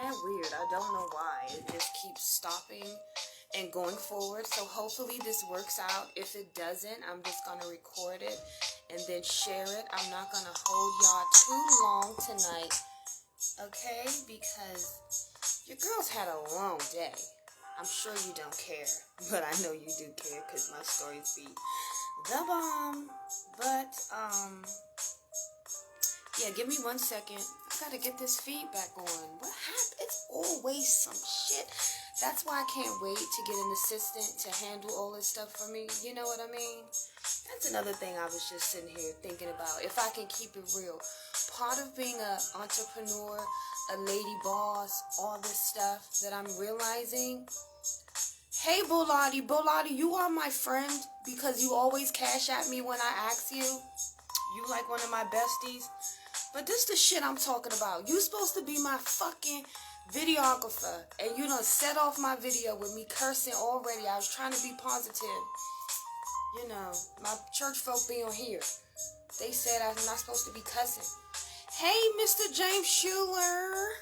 mad weird. I don't know why. It just keeps stopping and going forward. So hopefully this works out. If it doesn't, I'm just going to record it and then share it. I'm not going to hold y'all too long tonight, okay? Because your girl's had a long day. I'm sure you don't care, but I know you do care because my stories be the bomb. But, yeah, give me 1 second. I gotta get this feedback on. What happened? It's always some shit. That's why I can't wait to get an assistant to handle all this stuff for me. You know what I mean? That's another thing I was just sitting here thinking about. If I can keep it real. Part of being an entrepreneur, a lady boss, all this stuff that I'm realizing. Hey, Bolati, you are my friend because you always cash at me when I ask you. You like one of my besties. But this the shit I'm talking about. You supposed to be my fucking videographer. And you done set off my video with me cursing already. I was trying to be positive. You know, my church folk be on here. They said I'm not supposed to be cussing. Hey, Mr. James Schuler.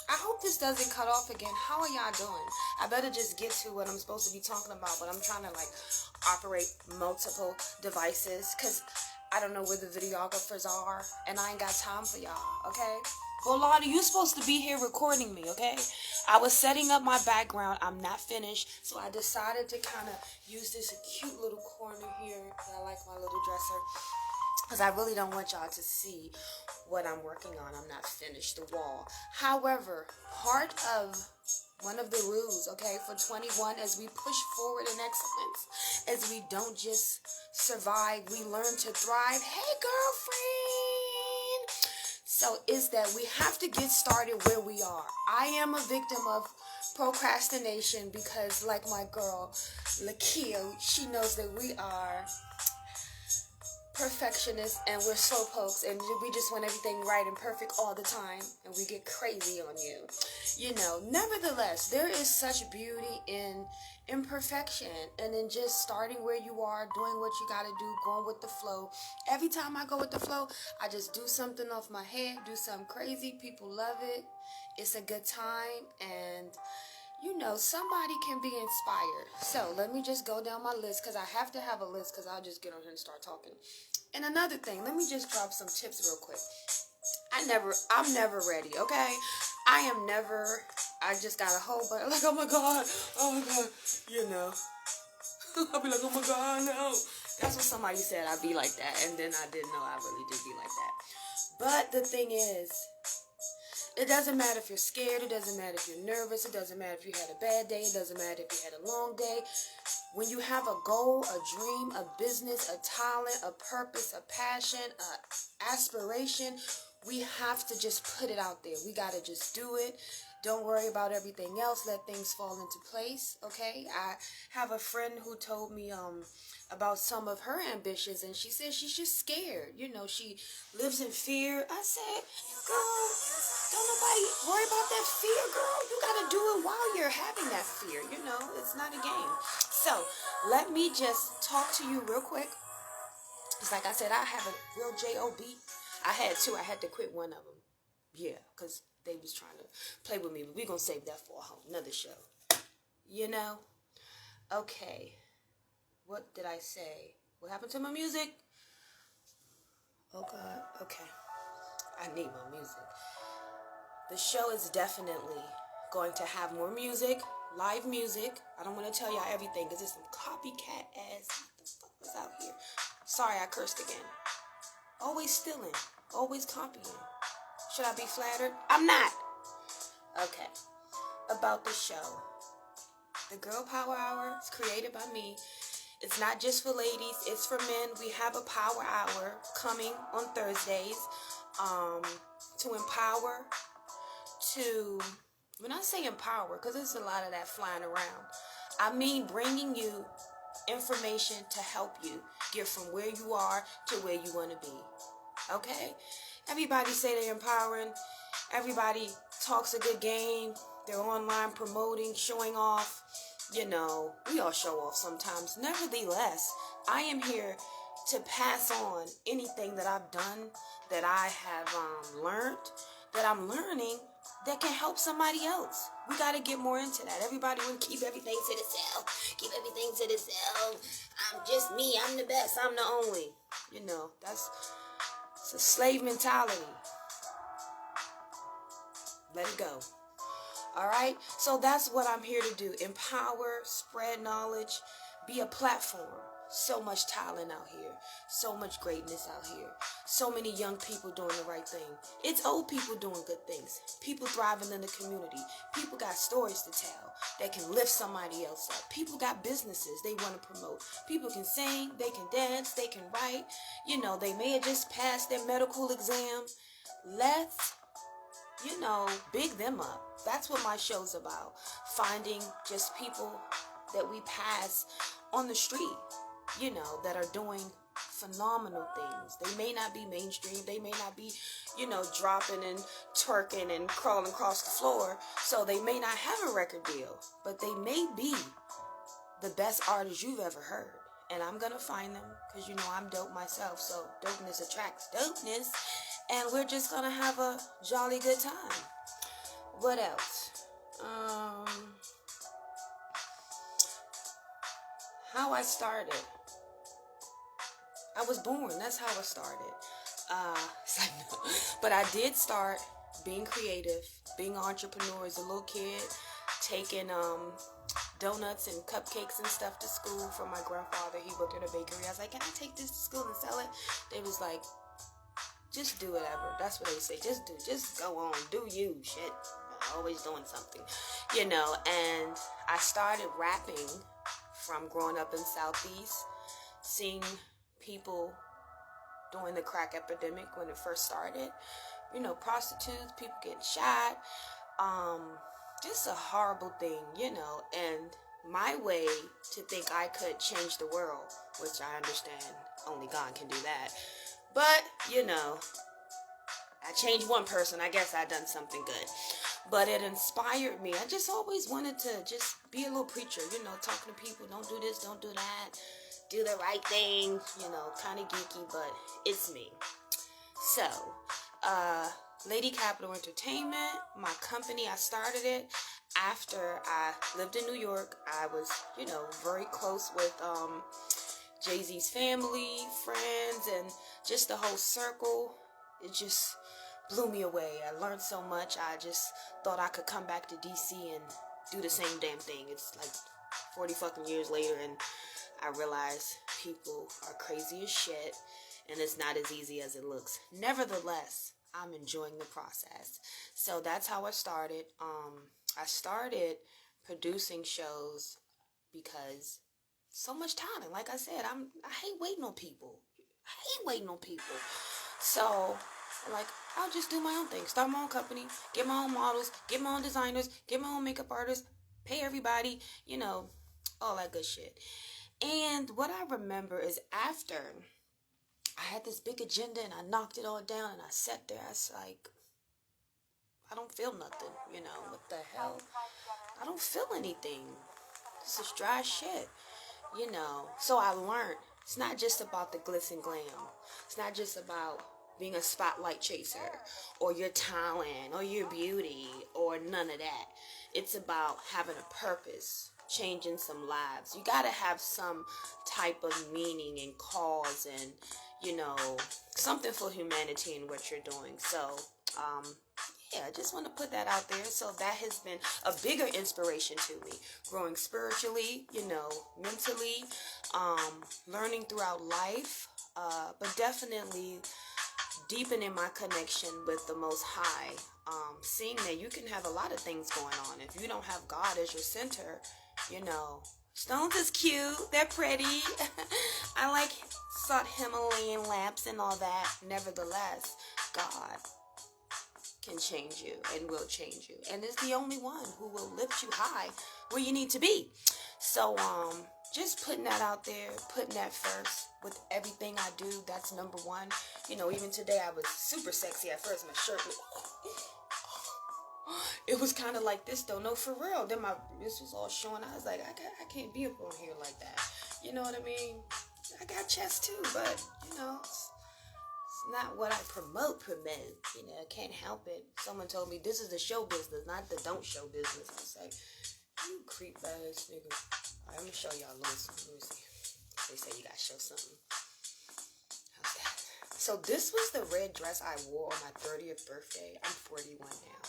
I hope this doesn't cut off again. How are y'all doing? I better just get to what I'm supposed to be talking about. But I'm trying to, operate multiple devices. Because I don't know where the videographers are, and I ain't got time for y'all, okay? Bolati, you supposed to be here recording me, okay? I was setting up my background. I'm not finished, so I decided to kind of use this cute little corner here that I like my little dresser, because I really don't want y'all to see what I'm working on. I'm not finished, the wall. However, part of one of the rules, okay, for 21 as we push forward in excellence, as we don't just survive, we learn to thrive. Hey, girlfriend! So is that we have to get started where we are. I am a victim of procrastination because like my girl, Lakia, she knows that we are perfectionists and we're slowpokes and we just want everything right and perfect all the time and we get crazy on you. You know, nevertheless, there is such beauty in imperfection and in just starting where you are, doing what you gotta do, going with the flow. Every time I go with the flow, I just do something off my head, do something crazy. People love it. It's a good time and you know, somebody can be inspired. So let me just go down my list because I have to have a list because I'll just get on here and start talking. And another thing, let me just drop some tips real quick. I'm never ready, okay? I just got a whole bunch, like, oh my God, you know. I'll be like, oh my God, no. That's what somebody said, I'd be like that. And then I didn't know I really did be like that. But the thing is, it doesn't matter if you're scared. It doesn't matter if you're nervous. It doesn't matter if you had a bad day. It doesn't matter if you had a long day. When you have a goal, a dream, a business, a talent, a purpose, a passion, a aspiration, we have to just put it out there. We got to just do it. Don't worry about everything else. Let things fall into place, okay? I have a friend who told me about some of her ambitions, and she said she's just scared. You know, she lives in fear. I said, girl, don't nobody worry about that fear, girl. You got to do it while you're having that fear. You know, it's not a game. So let me just talk to you real quick. It's like I said, I have a real J.O.B. I had two. I had to quit one of them. Yeah, because they was trying to play with me. But we're going to save that for a whole nother show. You know? Okay. What did I say? What happened to my music? Oh, God. Okay. I need my music. The show is definitely going to have more music, live music. I don't want to tell y'all everything because there's some copycat ass motherfuckers out here. Sorry, I cursed again. Always stealing. Always copying. Should I be flattered? I'm not. Okay. About the show. The Girl Power Hour is created by me. It's not just for ladies. It's for men. We have a power hour coming on Thursdays to empower, when I say empower, because there's a lot of that flying around, I mean bringing you information to help you get from where you are to where you want to be. Okay? Everybody say they're empowering. Everybody talks a good game. They're online promoting, showing off. You know, we all show off sometimes. Nevertheless, I am here to pass on anything that I've done, that I have learned, that I'm learning, that can help somebody else. We got to get more into that. Everybody want to keep everything to themselves. Keep everything to themselves. I'm just me. I'm the best. I'm the only. You know, it's a slave mentality. Let it go. All right? So that's what I'm here to do. Empower, spread knowledge, be a platform. So much talent out here. So much greatness out here. So many young people doing the right thing. It's old people doing good things. People thriving in the community. People got stories to tell that can lift somebody else up. People got businesses they want to promote. People can sing, they can dance, they can write. You know, they may have just passed their medical exam. Let's, big them up. That's what my show's about. Finding just people that we pass on the street, that are doing phenomenal things. They may not be mainstream. They may not be, dropping and twerking and crawling across the floor. So they may not have a record deal, but they may be the best artist you've ever heard. And I'm going to find them because, I'm dope myself. So dopeness attracts dopeness. And we're just going to have a jolly good time. What else? How I started. I was born. That's how I started. But I did start being creative, being an entrepreneur as a little kid, taking donuts and cupcakes and stuff to school from my grandfather. He worked at a bakery. I was like, can I take this to school and sell it? They was like, just do whatever. That's what they say. Just go on. Do you. Shit. Always doing something. And I started rapping from growing up in Southeast, seeing people during the crack epidemic when it first started. Prostitutes, people getting shot. Just a horrible thing, and my way to think I could change the world, which I understand only God can do that. But, I changed one person. I guess I done something good. But it inspired me. I just always wanted to just be a little preacher, talking to people. Don't do this, don't do that. Do the right thing, kind of geeky, but it's me. So, Lady Capital Entertainment, my company, I started it after I lived in New York. I was, very close with Jay-Z's family, friends, and just the whole circle. It just blew me away. I learned so much. I just thought I could come back to DC and do the same damn thing. It's like 40 fucking years later, and I realize people are crazy as shit, and it's not as easy as it looks. Nevertheless, I'm enjoying the process. So that's how I started. I started producing shows because so much talent. Like I said, I hate waiting on people. So, I'll just do my own thing. Start my own company, get my own models, get my own designers, get my own makeup artists, pay everybody, all that good shit. And what I remember is after I had this big agenda and I knocked it all down and I sat there, I was like, I don't feel nothing, what the hell? I don't feel anything. This is dry shit, So I learned it's not just about the glitz and glam. It's not just about being a spotlight chaser or your talent or your beauty or none of that. It's about having a purpose, changing some lives. You got to have some type of meaning and cause and, something for humanity in what you're doing. So, I just want to put that out there. So that has been a bigger inspiration to me. Growing spiritually, mentally, learning throughout life, but definitely deepening my connection with the Most High. Seeing that you can have a lot of things going on. If you don't have God as your center, stones is cute. They're pretty. I like sought Himalayan lamps and all that. Nevertheless, God can change you and will change you. And is the only one who will lift you high where you need to be. So, just putting that out there, putting that first with everything I do. That's number one. Even today I was super sexy at first. My shirt was, it was kind of like this though. No, for real. Then this was all showing. I was like, I can't be up on here like that. You know what I mean? I got chest too, but it's not what I promote. You know, I can't help it. Someone told me this is the show business, not the don't show business. I say, you creep ass nigga. Alright, I'm gonna show y'all a little something. Let me see. They say you gotta show something. How's that? So this was the red dress I wore on my 30th birthday. I'm 41 now.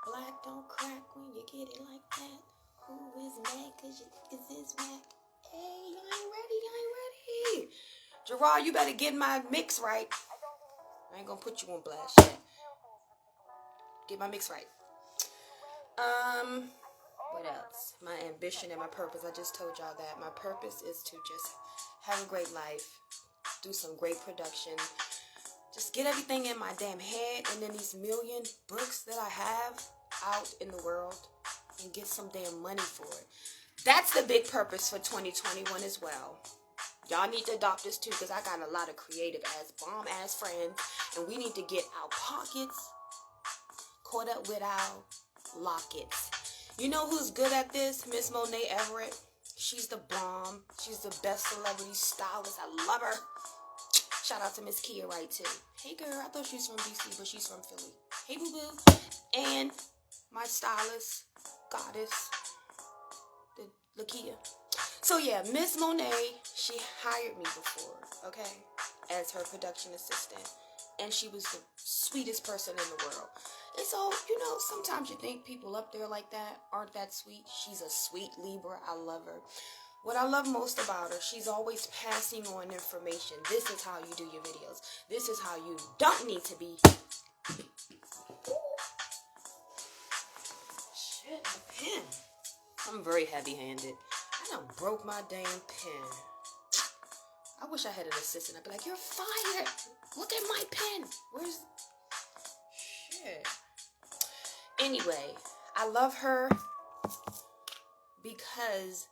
Black don't crack when you get it like that. Who is mad cause it's whack? Hey, I ain't ready. Gerard, you better get my mix right. I ain't gonna put you on blast yet. Get my mix right. What else? My ambition and my purpose. I just told y'all that. My purpose is to just have a great life. Do some great production. Just get everything in my damn head. And then these million books that I have out in the world. And get some damn money for it. That's the big purpose for 2021 as well. Y'all need to adopt this too, because I got a lot of creative ass, bomb ass friends, and we need to get our pockets caught up with our lockets. You know who's good at this? Miss Monet Everett. She's the bomb. She's the best celebrity stylist. I love her. Shout out to Miss Kia Wright too. Hey girl, I thought she was from DC, but she's from Philly. Hey boo boo. And my stylist, goddess, the Lakia. So yeah, Miss Monet, she hired me before, okay, as her production assistant. And she was the sweetest person in the world. And so, you know, sometimes you think people up there like that aren't that sweet. She's a sweet Libra. I love her. What I love most about her, she's always passing on information. This is how you do your videos. This is how you don't need to be. Shit, a pen. I'm very heavy-handed. I done broke my damn pen. I wish I had an assistant. I'd be like, you're fired. Look at my pen. Where's... Shit. Anyway, I love her because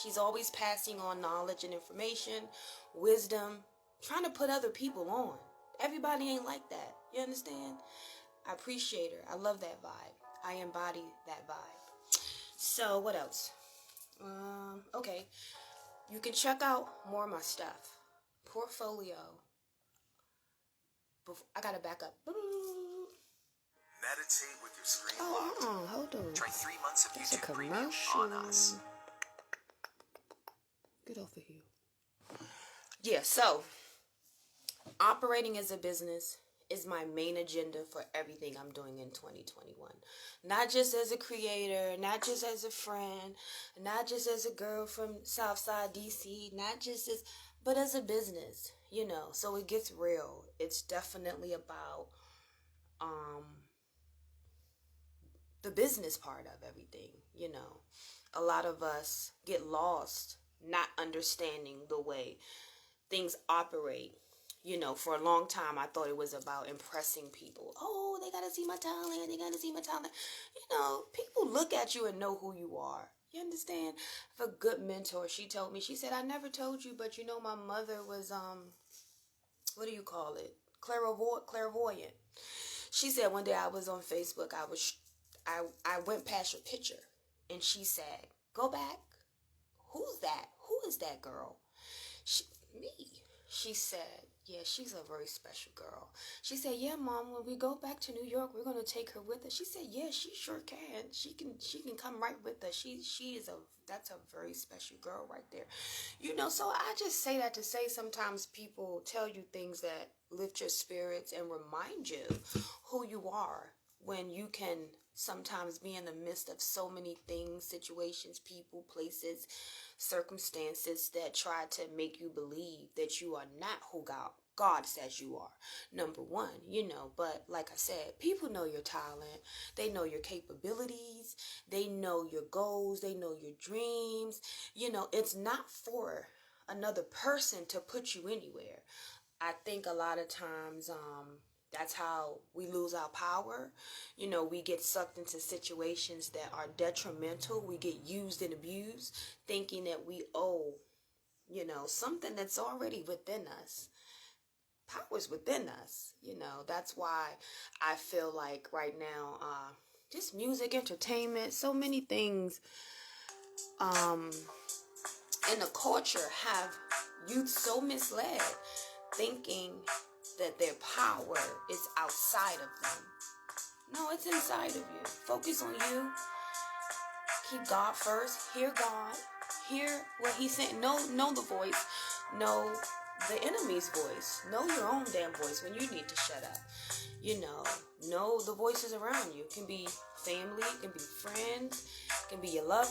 she's always passing on knowledge and information, wisdom, trying to put other people on. Everybody ain't like that. You understand? I appreciate her. I love that vibe. I embody that vibe. So, what else? Okay. You can check out more of my stuff. Portfolio. I gotta back up. Meditate with your screen. Hold on. Try 3 months of That's a YouTube Premium commercial. on us. Get off of here. Yeah, so operating as a business is my main agenda for everything I'm doing in 2021. Not just as a creator, not just as a friend, not just as a girl from Southside DC, not just as, but as a business, you know. So it gets real. It's definitely about the business part of everything, you know. A lot of us get lost not understanding the way things operate. You know, for a long time, I thought it was about impressing people. Oh, they got to see my talent. They got to see my talent. You know, people look at you and know who you are. You understand? I have a good mentor. She told me, she said, I never told you, but you know, my mother was, what do you call it? Clairvoyant. She said one day I was on Facebook. I went past your picture and she said, go back. Who's that? Who is that girl? Me. She said, yeah, she's a very special girl. She said, yeah, Mom, when we go back to New York, we're going to take her with us. She said, yeah, she sure can. She can come right with us. That's a very special girl right there. You know, so I just say that to say sometimes people tell you things that lift your spirits and remind you who you are when you can sometimes be in the midst of so many things, situations, people, places, circumstances that try to make you believe that you are not who God says you are. Number one, you know, but like I said, people know your talent. They know your capabilities. They know your goals. They know your dreams. You know, it's not for another person to put you anywhere. I think a lot of times, that's how we lose our power. You know, we get sucked into situations that are detrimental. We get used and abused, thinking that we owe, you know, something that's already within us. Power's within us, you know. That's why I feel like right now, just music, entertainment, so many things in the culture have youth so misled. thinking that their power is outside of them. No, it's inside of you. Focus on you. Keep God first. Hear God. Hear what He's saying. Know the voice. Know the enemy's voice. Know your own damn voice when you need to shut up. Know the voices around you. It can be family. It can be friends. It can be your loved